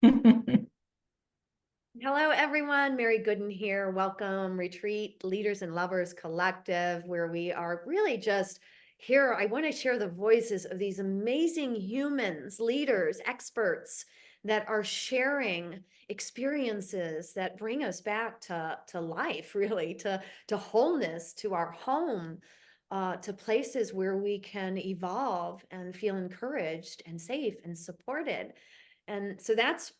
Hello, everyone. Mary Gooden here. Welcome, Retreat Leaders and Lovers Collective, where we are really just here. I want to share the voices of these amazing humans, leaders, experts that are sharing experiences that bring us back to life, really, to wholeness, to our home, to places where we can evolve and feel encouraged and safe and supported. And so that's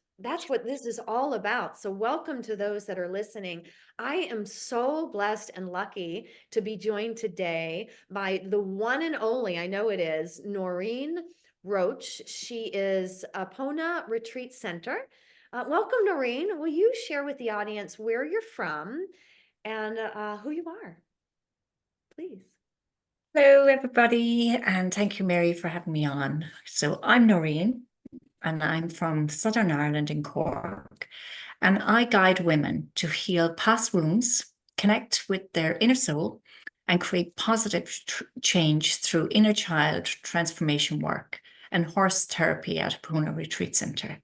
what this is all about. So welcome to those that are listening. I am so blessed and lucky to be joined today by the one and only, I know it is, Noreen Roche. She is Epona Retreat Center. Welcome, Noreen. Will you share with the audience where you're from and who you are, please? Hello, everybody, and thank you, Mary, for having me on. So I'm Noreen, and I'm from Southern Ireland in Cork, and I guide women to heal past wounds, connect with their inner soul, and create positive change through inner child transformation work and horse therapy at Epona Retreat Center.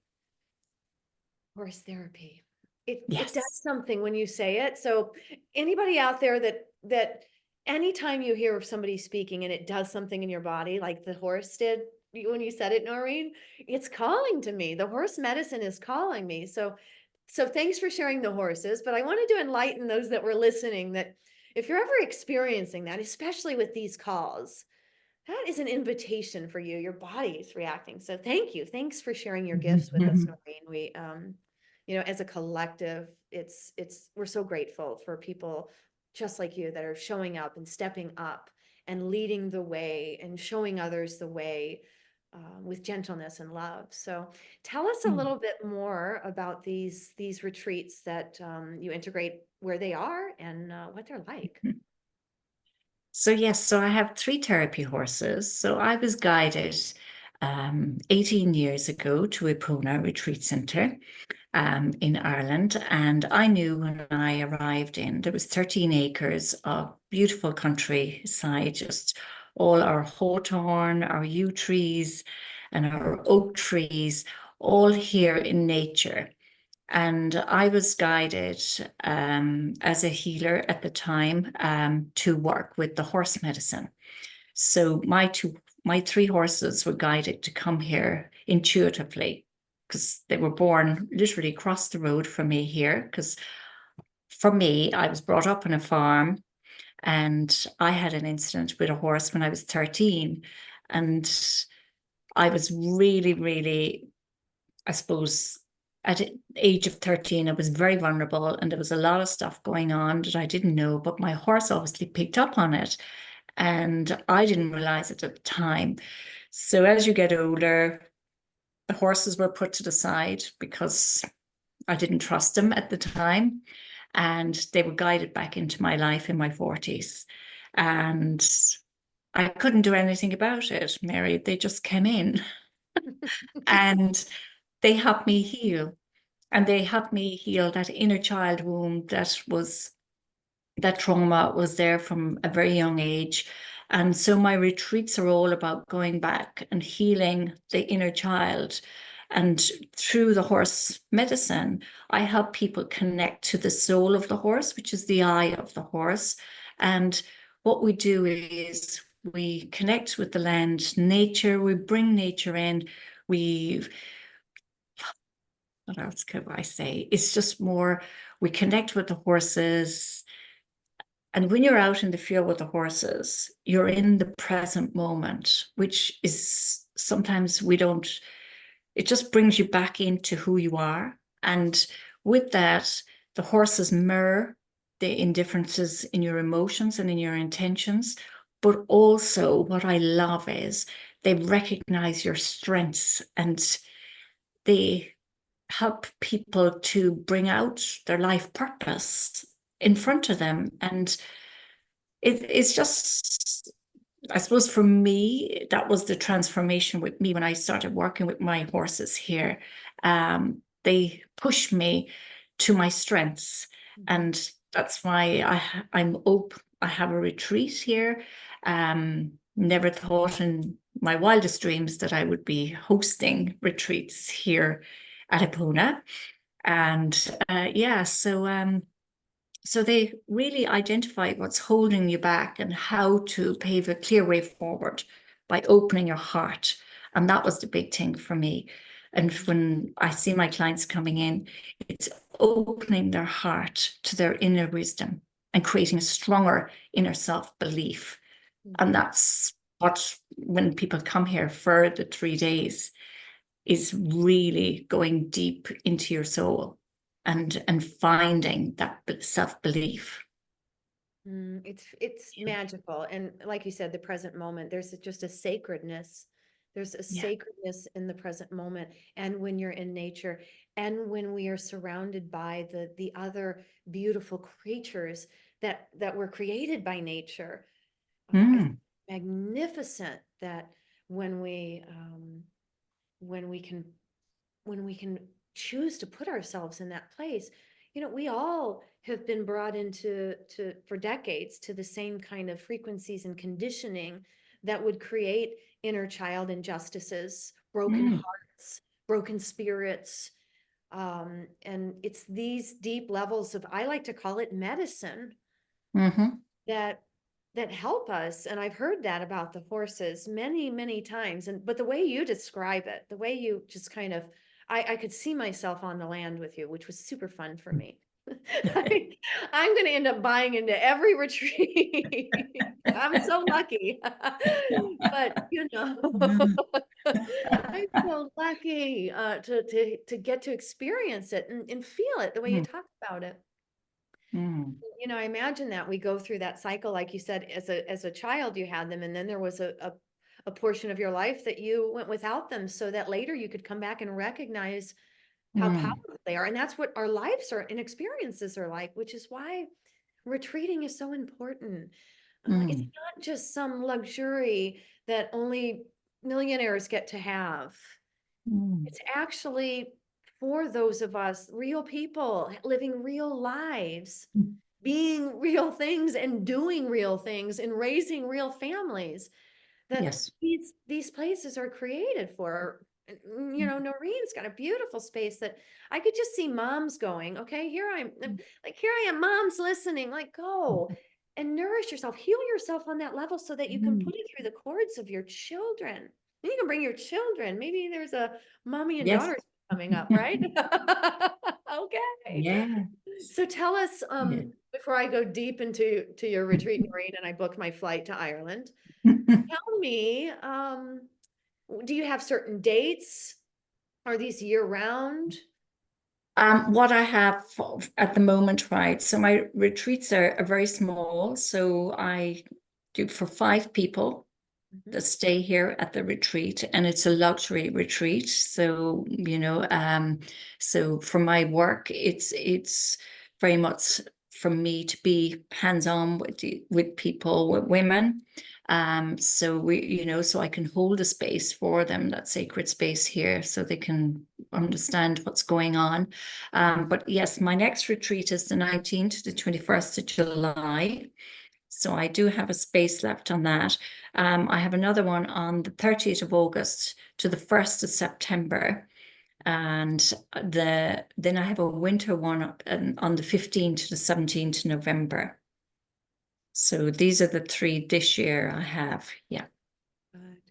Horse therapy. It does Yes. something when you say it. So anybody out there that anytime you hear of somebody speaking and it does something in your body, like the horse did when you said it, Noreen, it's calling to me. The horse medicine is calling me. So thanks for sharing the horses, but I wanted to enlighten those that were listening that if you're ever experiencing that, especially with these calls, that is an invitation for you. Your body is reacting. So thank you. Thanks for sharing your gifts with us, Noreen. We, as a collective, we're so grateful for people just like you that are showing up and stepping up and leading the way and showing others the way with gentleness and love. So tell us a little bit more about these retreats that you integrate, where they are and what they're like. So yes, so I have three therapy horses. So I was guided 18 years ago to Epona Retreat Center in Ireland. And I knew when I arrived in, there was 13 acres of beautiful countryside, just all our hawthorn, our yew trees, and our oak trees, all here in nature. And I was guided as a healer at the time to work with the horse medicine. So my three horses were guided to come here intuitively because they were born literally across the road from me here. Because for me, I was brought up on a farm and I had an incident with a horse when I was 13. And I was really, really, I suppose, at the age of 13, I was very vulnerable and there was a lot of stuff going on that I didn't know, but my horse obviously picked up on it. And I didn't realize it at the time. So as you get older, the horses were put to the side because I didn't trust them at the time. And they were guided back into my life in my 40s. And I couldn't do anything about it, Mary. They just came in and they helped me heal. And they helped me heal that inner child wound that trauma was there from a very young age. And so my retreats are all about going back and healing the inner child. And through the horse medicine, I help people connect to the soul of the horse, which is the eye of the horse. And what we do is we connect with the land, nature, we bring nature in, we, what else could I say? It's just more, we connect with the horses. And when you're out in the field with the horses, you're in the present moment, which is sometimes we don't, it just brings you back into who you are. And with that, the horses mirror the indifferences in your emotions and in your intentions. But also, what I love is they recognize your strengths and they help people to bring out their life purpose in front of them. And it's just, I suppose for me, that was the transformation with me when I started working with my horses here. They pushed me to my strengths. And that's why I'm open. I have a retreat here. Never thought in my wildest dreams that I would be hosting retreats here at Epona. And yeah, so they really identify what's holding you back and how to pave a clear way forward by opening your heart. And that was the big thing for me. And when I see my clients coming in, it's opening their heart to their inner wisdom and creating a stronger inner self-belief. And Mhm. that's what, when people come here for the 3 days, is really going deep into your soul and finding that self-belief. It's magical, and like you said, the present moment. There's just a sacredness. There's a Yeah. sacredness in the present moment, and when you're in nature, and when we are surrounded by the other beautiful creatures that were created by nature. I think Mm, magnificent that when when we can when we can choose to put ourselves in that place. We all have been brought into to for decades to the same kind of frequencies and conditioning that would create inner child injustices, broken mm, hearts, broken spirits. And it's these deep levels of, I like to call it medicine, mm-hmm. that help us. And I've heard that about the horses many, many times. And but the way you describe it, the way you just kind of, I could see myself on the land with you, which was super fun for me. I, I'm going to end up buying into every retreat. I'm so lucky. But I'm so lucky to get to experience it and feel it the way you Mm, talk about it. mm, I imagine that we go through that cycle, like you said, as a child you had them, and then there was a portion of your life that you went without them, so that later you could come back and recognize how mm, powerful they are. And that's what our lives are and experiences are like, which is why retreating is so important. It's mm, not just some luxury that only millionaires get to have. mm. It's actually for those of us, real people living real lives, being real things and doing real things and raising real families, that Yes. these places are created for. Noreen's got a beautiful space that I could just see moms going, okay, here I'm like, here I am, moms listening, like, go and nourish yourself, heal yourself on that level so that you can Mm. put it through the cords of your children. And you can bring your children. Maybe there's a mommy and Yes. daughters coming up, right? Okay. Yeah. So tell us, Yeah. before I go deep into your retreat, Noreen, and I book my flight to Ireland, tell me, do you have certain dates? Are these year round? What I have at the moment, right? So my retreats are very small. So I do for 5 people Mhm. that stay here at the retreat, and it's a luxury retreat. So so for my work, it's very much for me to be hands-on with people, with women. So so I can hold a space for them, that sacred space here, so they can understand what's going on. But yes, my next retreat is the 19th to the 21st of July. So I do have a space left on that. I have another one on the 30th of August to the 1st of September. And then I have a winter one on the 15th to the 17th of November. So these are the 3 this year I have. Yeah. Good.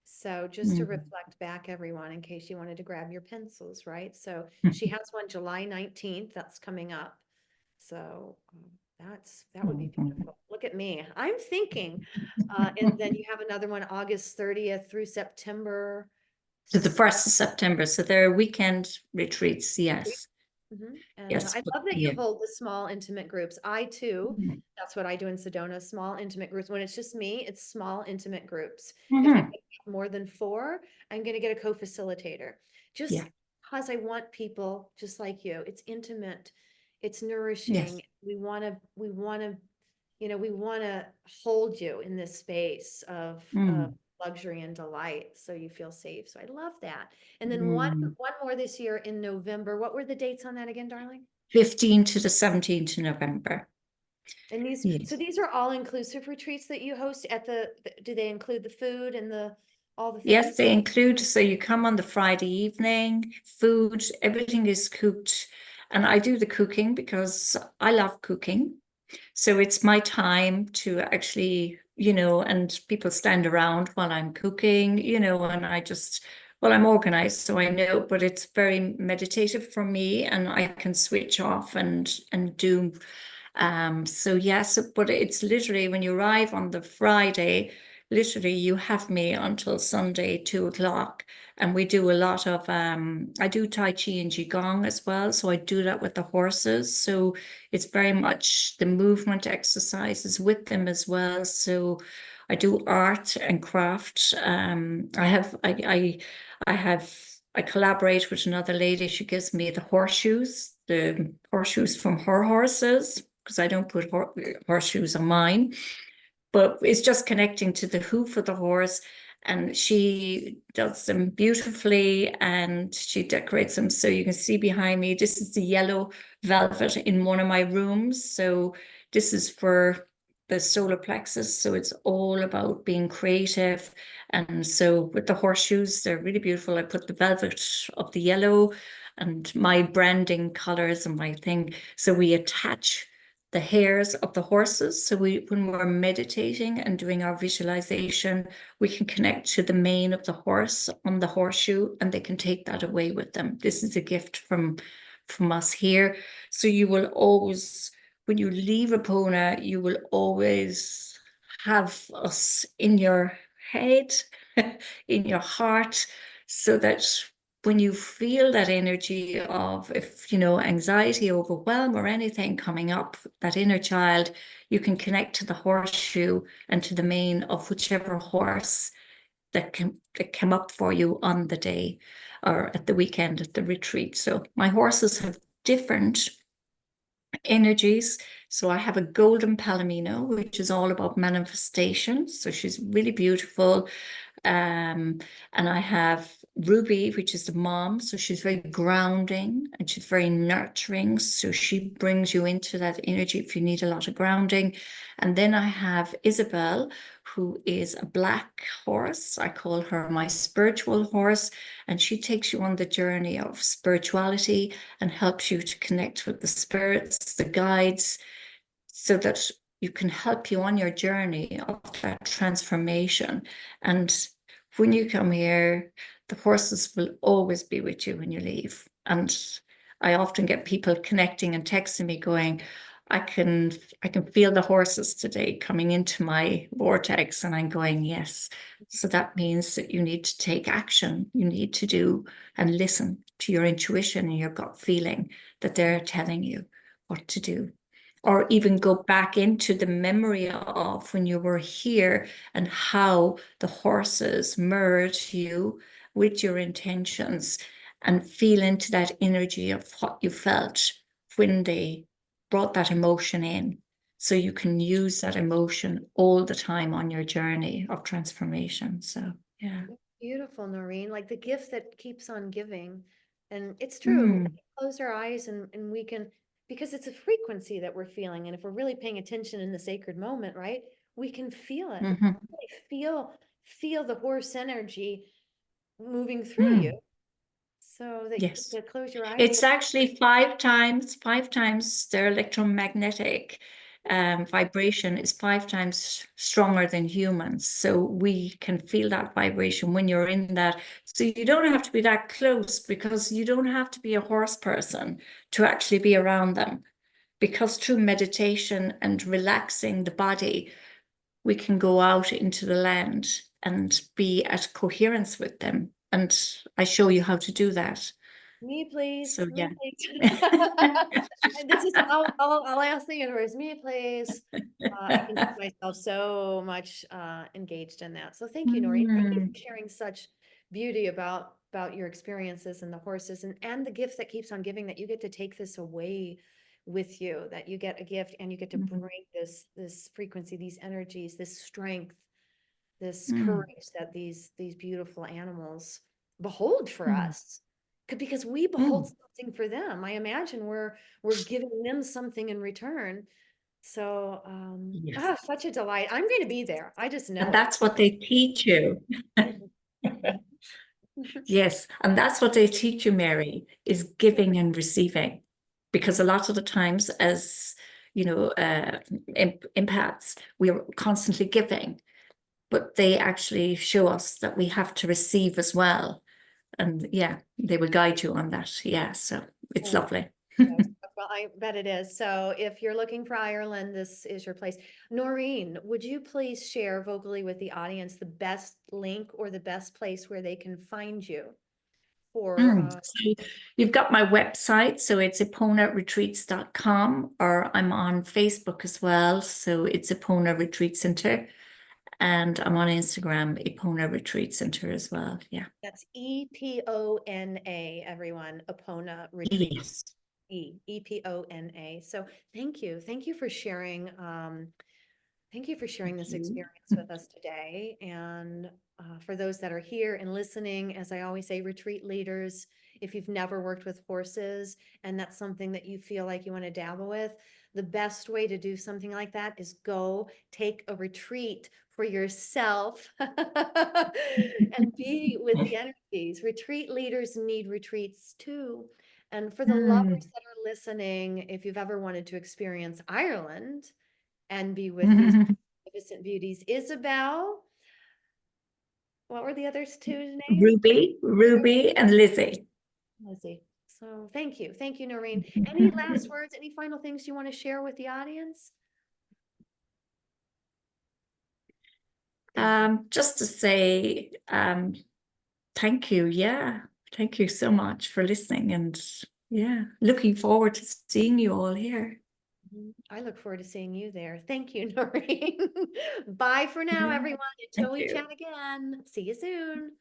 So just to Mm. reflect back, everyone, in case you wanted to grab your pencils, right? So she has one July 19th that's coming up. So that would be Mhm. beautiful. Look at me. I'm thinking. And then you have another one August 30th through September To the 1st of September. So they're weekend retreats. Yes. And Yes. I But love that you yeah. hold the small, intimate groups. I too, Mhm. that's what I do in Sedona, small, intimate groups. When it's just me, it's small, intimate groups. If I Mhm. get more than four, I'm going to get a co-facilitator. Just Yeah. because I want people just like you. It's intimate, it's Yes. nourishing. We want to hold you in this space of Mm. luxury and delight, so you feel safe. So I love that. And then Mm. one more this year in November. What were the dates on that again, darling? 15th to the 17th of November. And Yes. these are all inclusive retreats that you host at do they include the food and the all the Yes, things? they include, so you come on the Friday evening, food, everything is cooked. And I do the cooking because I love cooking. So it's my time to actually, and people stand around while I'm cooking, and I just, well, I'm organized, so I know, but it's very meditative for me and I can switch off and do so yes, but it's literally when you arrive on the Friday, literally you have me until Sunday, 2 o'clock. And we do a lot of I do Tai Chi and Qigong as well. So I do that with the horses. So it's very much the movement exercises with them as well. So I do art and craft. I collaborate with another lady. She gives me the horseshoes from her horses, because I don't put horseshoes on mine, but it's just connecting to the hoof of the horse. And she does them beautifully and she decorates them. So you can see behind me, this is the yellow velvet in one of my rooms. So this is for the solar plexus. So it's all about being creative. And so with the horseshoes, they're really beautiful. I put the velvet of the yellow and my branding colors and my thing. So we attach the hairs of the horses. So when we're meditating and doing our visualization, we can connect to the mane of the horse on the horseshoe, and they can take that away with them. This is a gift from us here. So you will always, when you leave Epona, you will always have us in your head, in your heart, so that when you feel that energy of, if anxiety, overwhelm, or anything coming up, that inner child, you can connect to the horseshoe and to the mane of whichever horse that came up for you on the day or at the weekend at the retreat. So my horses have different energies. So I have a golden palomino, which is all about manifestation. So she's really beautiful. Um, and I have Ruby, which is the mom. So she's very grounding and she's very nurturing. So she brings you into that energy if you need a lot of grounding. And then I have Isabel, who is a black horse. I call her my spiritual horse. And she takes you on the journey of spirituality and helps you to connect with the spirits, the guides, so that you can help you on your journey of that transformation. And when you come here, the horses will always be with you when you leave. And I often get people connecting and texting me going, I can feel the horses today coming into my vortex. And I'm going, yes. So that means that you need to take action. You need to do and listen to your intuition and your gut feeling that they're telling you what to do, or even go back into the memory of when you were here and how the horses merged you with your intentions, and feel into that energy of what you felt when they brought that emotion in. So you can use that emotion all the time on your journey of transformation. So, yeah. Beautiful, Noreen, like the gift that keeps on giving. And it's true. Mm, We close our eyes and we can, because it's a frequency that we're feeling. And if we're really paying attention in the sacred moment, right, we can feel it. mhm, Really feel the horse energy moving through you mm. so that you Yes. get to close your eyes. It's actually five times their electromagnetic vibration is 5 times stronger than humans. So we can feel that vibration when you're in that. So you don't have to be that close, because you don't have to be a horse person to actually be around them. Because through meditation and relaxing the body, we can go out into the land and be at coherence with them. And I show you how to do that. Me, please. So Me, yeah. please. And this is I'll ask the universe. Me, please. I can see myself so much engaged in that. So thank you, Noreen. Thank you Mm, for sharing such beauty about your experiences and the horses and the gift that keeps on giving, that you get to take this away with you, that you get a gift and you get to mhm, bring this frequency, these energies, this strength, this mm, courage that these beautiful animals behold for mm, us. Because we behold mm. something for them. I imagine we're giving them something in return. So Yes. such a delight. I'm going to be there. I just And know it. that's what they teach you. Yes, and that's what they teach you, Mary, is giving and receiving. Because a lot of the times, as you know, empaths, we're constantly giving, but they actually show us that we have to receive as well. And yeah, they will guide you on that. Yeah, so it's Oh, lovely. yes. Well, I bet it is. So if you're looking for Ireland, this is your place. Noreen, would you please share vocally with the audience the best link or the best place where they can find you for So you've got my website, so it's eponaretreats.com, or I'm on Facebook as well. So it's Epona Retreat Center, and I'm on Instagram, Epona Retreat Center as well. Yeah. that's Epona, everyone, Epona Retreat. Yes. Epona. So thank you. Thank you for sharing. Thank you for sharing Thank this you. experience with us today. And for those that are here and listening, as I always say, retreat leaders, if you've never worked with horses and that's something that you feel like you want to dabble with, the best way to do something like that is go take a retreat for yourself and be with the energies. Retreat leaders need retreats too. And for the lovers that are listening, if you've ever wanted to experience Ireland, and be with these magnificent beauties. Isabel, what were the others two names? Ruby, and Lizzie. Lizzie. So thank you. Thank you, Noreen. Any last words, any final things you want to share with the audience? Thank you. Just to say, thank you. Yeah. Thank you so much for listening. And yeah, looking forward to seeing you all here. I look forward to seeing you there. Thank you, Noreen. Bye for now, Yeah. everyone. Until Thank we you. chat again. See you soon.